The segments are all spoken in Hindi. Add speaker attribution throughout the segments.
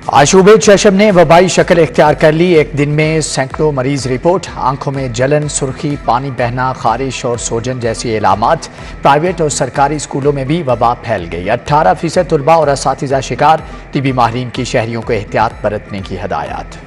Speaker 1: आशूबे चशम ने वबाई शक्ल इख्तियार कर ली। एक दिन में सैकड़ों मरीज रिपोर्ट। आंखों में जलन, सुर्खी, पानी बहना, खारिश और सोजन जैसी इलामात। प्राइवेट और सरकारी स्कूलों में भी वबा फैल गई। 18% तलबा और असातिज़ा शिकार। टीबी माहिरीन की शहरियों को एहतियात बरतने की हदायत।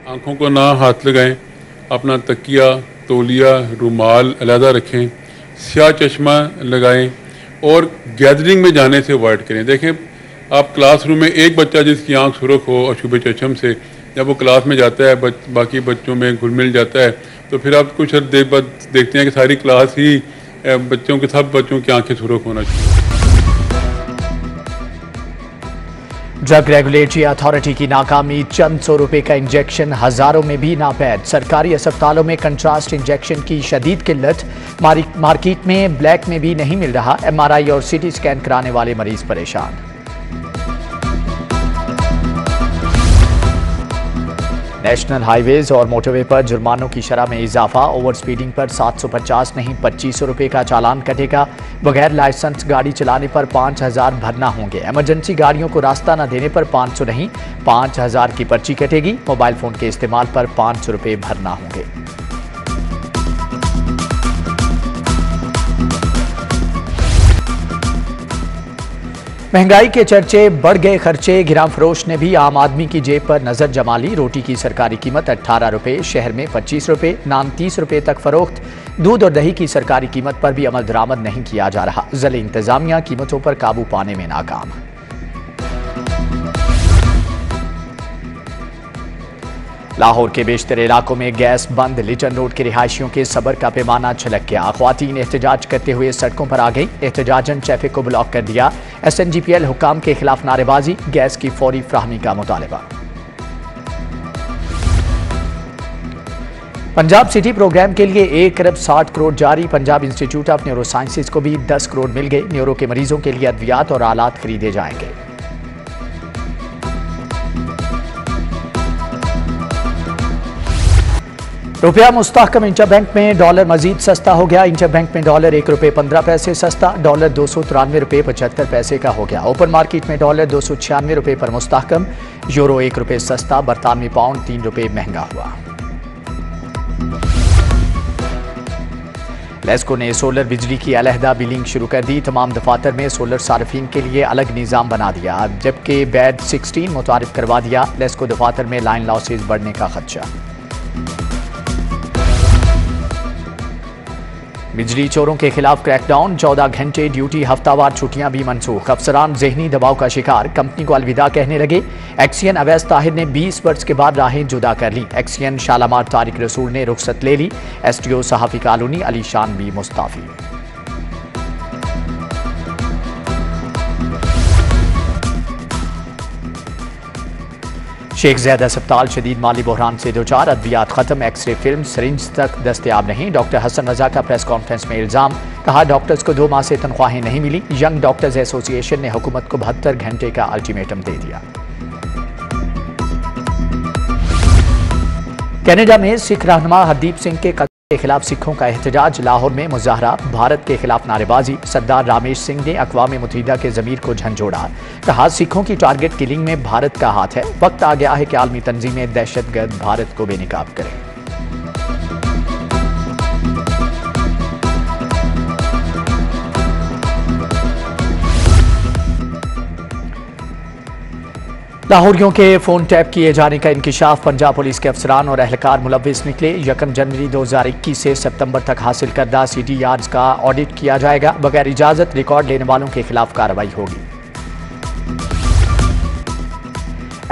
Speaker 2: आंखों को ना हाथ लगाएं, अपना तकिया, तौलिया, रुमाल अलहदा रखें, स्याह चश्मा लगाएं और गैदरिंग में जाने से अवॉइड करें। देखें, आप क्लासरूम में एक बच्चा जिसकी आंख सुरख हो अशुभ चशम से, जब वो क्लास में जाता है बाकी बच्चों में घुल मिल जाता है, तो फिर आप कुछ देर बाद देखते हैं कि सारी क्लास ही सब बच्चों की आंखें सुरख होना चाहिए।
Speaker 1: ड्रग रेगुलेटरी अथॉरिटी की नाकामी। चंद सौ रुपए का इंजेक्शन हजारों में भी नापैद। सरकारी अस्पतालों में कंट्रास्ट इंजेक्शन की शदीद किल्लत। मार्केट में ब्लैक में भी नहीं मिल रहा। MRI और CT स्कैन कराने वाले मरीज परेशान। नेशनल हाईवेज और मोटरवे पर जुर्मानों की शरह में इजाफा। ओवर स्पीडिंग पर 750 नहीं 2500 रुपए का चालान कटेगा। बगैर लाइसेंस गाड़ी चलाने पर 5000 भरना होंगे। इमरजेंसी गाड़ियों को रास्ता न देने पर 500 नहीं 5000 की पर्ची कटेगी। मोबाइल फोन के इस्तेमाल पर 500 रुपए भरना होंगे। महंगाई के चर्चे, बढ़ गए खर्चे। गिराम फरोश ने भी आम आदमी की जेब पर नजर जमा ली। रोटी की सरकारी कीमत 18 रुपए, शहर में 25 रुपए, नान 30 रुपए तक फरोख्त। दूध और दही की सरकारी कीमत पर भी अमल दरामद नहीं किया जा रहा। ज़िला इंतजामिया कीमतों पर काबू पाने में नाकाम। लाहौर के बेशतर इलाकों में गैस बंद। लिटन रोड के रिहायशियों के सब्र का पैमाना छलक गया। ख्वातीन एहतजाज करते हुए सड़कों पर आ गई। एहतजाजन ट्रैफिक को ब्लॉक कर दिया। SNGPL हुकाम के खिलाफ नारेबाजी। गैस की फौरी फ्राहमी का मुतालबा। पंजाब सिटी प्रोग्राम के लिए 1 अरब 60 करोड़ जारी। Punjab institute of neuro sciences को भी 10 करोड़ मिल गए। न्यूरो के मरीजों के लिए अद्वियात और आलात खरीदे जाएंगे। रुपया मुस्तहकम। इंटरबैंक में डॉलर मजीद सस्ता हो गया। इंटरबैंक में डॉलर 1 रुपये 15 पैसे सस्ता। डॉलर 293 रुपये 75 पैसे का हो गया। ओपन मार्केट में डॉलर 296 रुपये पर मुस्तहकम। यूरो 1 रुपये सस्ता। बरतानवी पाउंड 3 रुपये महंगा हुआ। लेस्को ने सोलर बिजली की अलहदा बिलिंग शुरू कर दी। तमाम दफातर में सोलर सार्फिन के लिए अलग निज़ाम बना दिया, जबकि बैड 16 मुतारिफ करवा दिया। लेस्को दफातर में लाइन लॉसेज बढ़ने का खदशा। बिजली चोरों के खिलाफ क्रैकडाउन। 14 घंटे ड्यूटी, हफ्तावार छुट्टियां भी मनसूख। अफसरान जहनी दबाव का शिकार, कंपनी को अलविदा कहने लगे। एक्सियन अवैस ताहिर ने 20 वर्ष के बाद राहें जुदा कर ली। एक्सियन शालामार तारिक रसूल ने रुखसत ले ली। STO सहाफी कॉलोनी अली शान भी मुस्ताफी। शेख ज़ैद अस्पताल शदीद माली बहरान से दोचार। अद्वियात खत्म, एक्सरे फिल्म सरिंज तक दस्तयाब नहीं। डॉक्टर हसन रजा का प्रेस कॉन्फ्रेंस में इल्जाम। कहा डॉक्टर्स को 2 माह से तनख्वाहें नहीं मिली। यंग डॉक्टर्स एसोसिएशन ने हुकूमत को 72 घंटे का अल्टीमेटम दे दिया। कनाडा में सिख रहनुमा हरदीप सिंह के कत्ल के खिलाफ सिखों का एहतजाज। लाहौर में मुजाहरा। भारत के खिलाफ नारेबाजी। सरदार रामेश सिंह ने अक़वाम मुत्तहिदा के ज़मीर को झंझोड़ा। कहा सिखों की टारगेट किलिंग में भारत का हाथ है। वक्त आ गया है कि आलमी तंजीमें दहशतगर्द भारत को बेनकाब करें। लाहौरियों के फोन टैप किए जाने का इंकिशाफ। पंजाब पुलिस के अफसरान और एहलकार मुलव्विस निकले। 1 जनवरी 2021 से सितंबर तक हासिल करदा CDRs का ऑडिट किया जाएगा। बगैर इजाजत रिकॉर्ड लेने वालों के खिलाफ कार्रवाई होगी।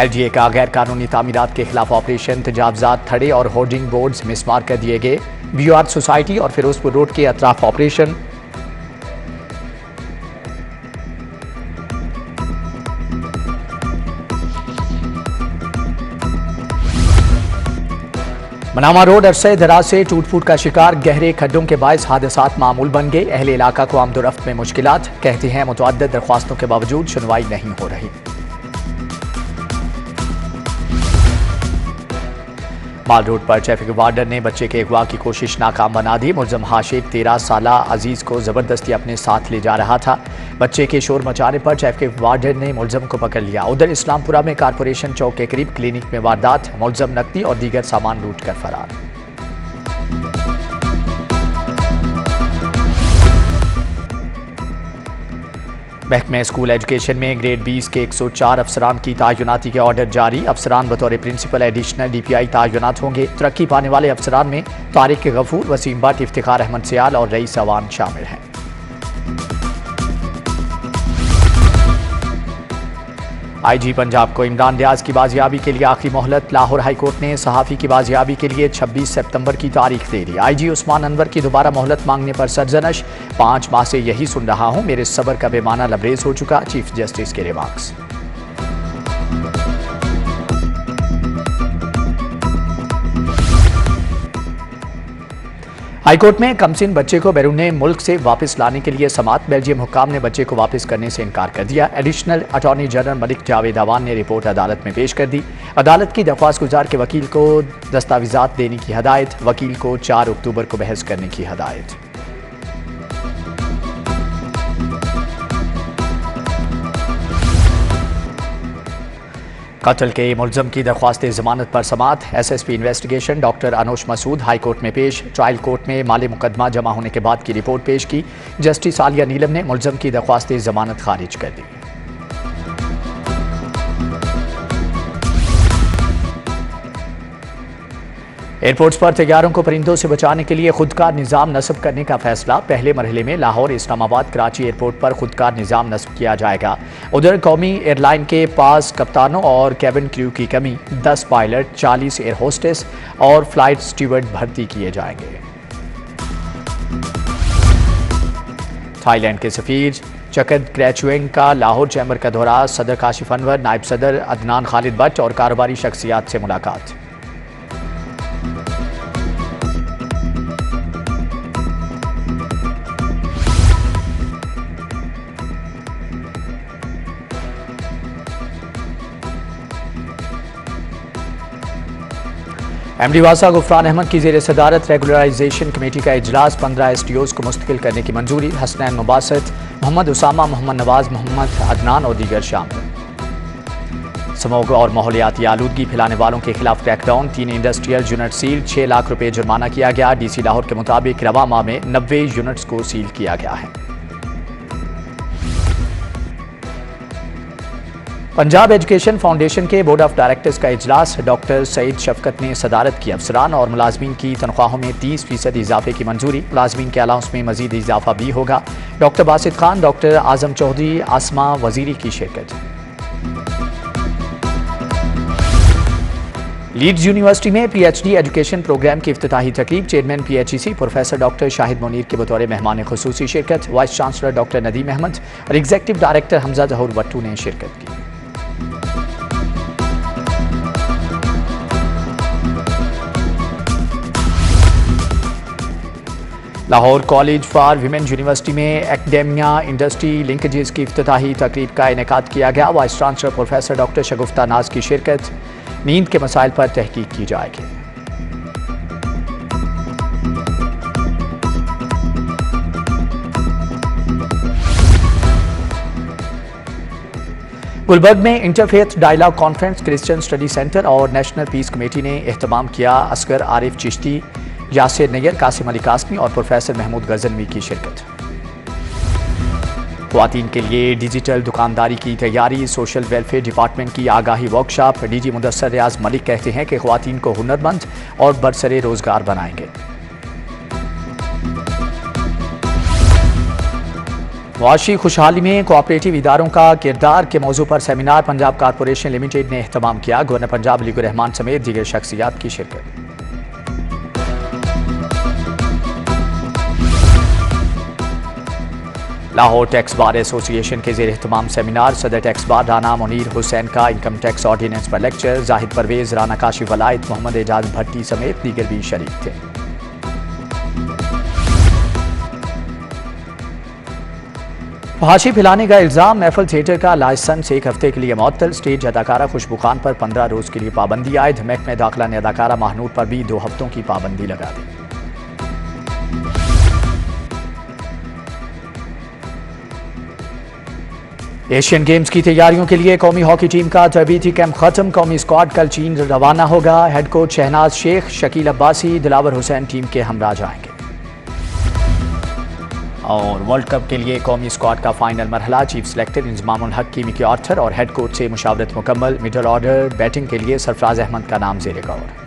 Speaker 1: LGA का गैर कानूनी तामीरात के खिलाफ ऑपरेशन। तजावजात, थड़े और होर्डिंग बोर्ड्स मिसमार कर दिए गए। BUR सोसाइटी और फिरोजपुर रोड के अतराफ ऑपरेशन। मनामा रोड अरसे दराज से टूट फूट का शिकार। गहरे खड्डों के बायस हादसात मामूल बन गए। अहले इलाका को आमदोरफ्त में मुश्किलात। कहते हैं मुतअद्दिद दरख्वास्तों के बावजूद सुनवाई नहीं हो रही। माल रोड पर ट्रैफिक वार्डन ने बच्चे के अगवा की कोशिश नाकाम बना दी। मुलजम हाशिद 13 साला अजीज को जबरदस्ती अपने साथ ले जा रहा था। बच्चे के शोर मचाने पर ट्रैफिक वार्डन ने मुलजम को पकड़ लिया। उधर इस्लामपुरा में कारपोरेशन चौक के करीब क्लिनिक में वारदात, मुलजम नकदी और दीगर सामान लूट कर फरार। महकमे स्कूल एजुकेशन में ग्रेड 20 के 104 अफसरान की तायुनाती के ऑर्डर जारी। अफसरान बतौर प्रिंसिपल एडिशनल DPI तायुनात होंगे। तरक्की पाने वाले अफसरान में तारिक गफूर, वसीम भट्ट, इफ्तिखार अहमद सियाल और रईस अवान शामिल हैं। IG पंजाब को इमरान रियाज की बाजियाबी के लिए आखिरी मोहलत। लाहौर हाईकोर्ट ने सहाफ़ी की बाजियाबी के लिए 26 सितंबर की तारीख दे दी। IG उस्मान अनवर की दोबारा मोहलत मांगने पर सरजनश। 5 माह से यही सुन रहा हूं, मेरे सब्र का पैमाना लबरेज हो चुका। चीफ जस्टिस के रिमार्क्स। हाईकोर्ट में कमसिन बच्चे को बैरून मुल्क से वापस लाने के लिए समात। बेल्जियम हुक्काम ने बच्चे को वापस करने से इनकार कर दिया। Additional attorney general Malik Javed Awan ने रिपोर्ट अदालत में पेश कर दी। अदालत की दरख्वास्त गुजार के वकील को दस्तावेजात देने की हदायत। वकील को 4 अक्टूबर को बहस करने की हदायत। कत्ल के मुलजम की दरख्वास्त जमानत पर समात। SSP investigation doctor Anosh Masood high court में पेश। ट्रायल कोर्ट में माले मुकदमा जमा होने के बाद की रिपोर्ट पेश की। जस्टिस आलिया नीलम ने मुलजम की दरख्वास्त जमानत खारिज कर दी। एयरपोर्ट्स पर तैयारों को परिंदों से बचाने के लिए खुदकार निज़ाम नस्ब करने का फैसला। पहले मरहले में लाहौर, इस्लामाबाद, कराची एयरपोर्ट पर खुदकार निज़ाम नस्ब किया जाएगा। उधर कौमी एयरलाइन के पास कप्तानों और कैबिन क्रू की कमी। 10 पायलट, 40 एयर होस्टेस और फ्लाइट स्टीवर्ड भर्ती किए जाएंगे। थाईलैंड के सफीर चकद क्रैचुएंग का लाहौर चैम्बर का दौरा। सदर काशिफ अनवर, नायब सदर अदनान खालिद भट्ट और कारोबारी शख्सियात से मुलाकात। MD वासा गुफरान अहमद की ज़ेर सदारत रेगुलराइजेशन कमेटी का इजलास। 15 STOs को मुस्तकिल करने की मंजूरी। हसनैन मुबासत, मोहम्मद उसामा, मोहम्मद नवाज, मोहम्मद अदनान और दीगर शामिल। स्मोग और माहौलियाती आलूदगी फैलाने वालों के खिलाफ crackdown. 3 industrial unit seal. 6 lakh रुपए जुर्माना किया गया। DC लाहौर के मुताबिक रवा माह में 90 यूनिट्स को सील किया गया है। पंजाब एजुकेशन फाउंडेशन के बोर्ड ऑफ डायरेक्टर्स का इजलास। डॉक्टर सईद शफकत ने सदारत की। अफसरान और मुलाजमीन की तनख्वाहों में 30% इजाफे की मंजूरी। मुलाजमीन के अलाउंस में मजीद इजाफा भी होगा। डॉक्टर बासित खान, डॉक्टर आजम चौधरी, आसमा वजीरी की शिरकत। लीड्स यूनिवर्सिटी में PhD एजुकेशन प्रोग्राम की इफ्तिताही तकरीब। Chairman PHEC professor doctor Shahid Munir के बतौर मेहमान खुसूसी शिरकत। Vice chancellor doctor Nadeem Ahmed और एग्जीक्यूटिव डायरेक्टर हमजा जहूर वट्टू ने शिरकत की। Lahore college for women university में एकेडेमिया इंडस्ट्री लिंकेजेस की इफ्तिताही तकरीब का इनेकाद किया गया। Vice chancellor professor doctor Shagufta नाज की शिरकत। नींद के मसाइल पर तहकीक की जाएगी। गुलबर्ग में interfaith dialogue conference Christian study centre और नेशनल पीस कमेटी ने एहतमाम किया। असगर आरिफ चिश्ती, यासिर नैयर, कासिम अली कासमी और प्रोफेसर महमूद गजनवी की शिरकत। ख्वातीन के लिए डिजिटल दुकानदारी की तैयारी। सोशल वेलफेयर डिपार्टमेंट की आगाही वर्कशॉप। DG मुदस्सर रियाज मलिक कहते हैं कि ख्वातीन को हुनरमंद और बरसरे रोजगार बनाएंगे। मुआशी खुशहाली में कोऑपरेटिव इदारों का किरदार के मौजू पर सेमिनार पंजाब कारपोरेशन लिमिटेड ने एहतमाम किया। गवर्नर पंजाब अलीगुर रहमान समेत दीगर शख्सियात की शिरकत। लाहौर टैक्स बार एसोसिएशन के ज़ेर एहतमाम सेमिनार। सदर टैक्स बार राना मुनीर हुसैन का इनकम टैक्स ऑर्डिनेंस पर लेक्चर। जाहिद परवेज, राना काशिफ वलायत, मोहम्मद एजाज भट्टी समेत दीगर भी शरीक थे। फांसी पिलाने का इल्जाम। महफिल थिएटर का लाइसेंस 1 हफ्ते के लिए मुअत्तल। स्टेज अदाकारा खुशबू खान पर 15 रोज के लिए पाबंदी आयद। महकमे दाखिला ने अदाकारा महानूर पर भी 2 हफ्तों की पाबंदी लगा दी। एशियन गेम्स की तैयारियों के लिए कौमी हॉकी टीम का तरबीती कैंप खत्म। कौमी स्क्वाड कल चीन रवाना होगा। Head coach Shahnaz Sheikh, Shakeel Abbasi, Dilawar Hussain team के हमरा जाएंगे। और वर्ल्ड कप के लिए कौमी स्क्वाड का फाइनल मरहला। चीफ सेलेक्टर इंजमामुल हक, कीमी के आर्थर और हेड कोच से मुशावरत मुकम्मल। मिडल ऑर्डर बैटिंग के लिए सरफराज अहमद का नाम ज़ेर गौर।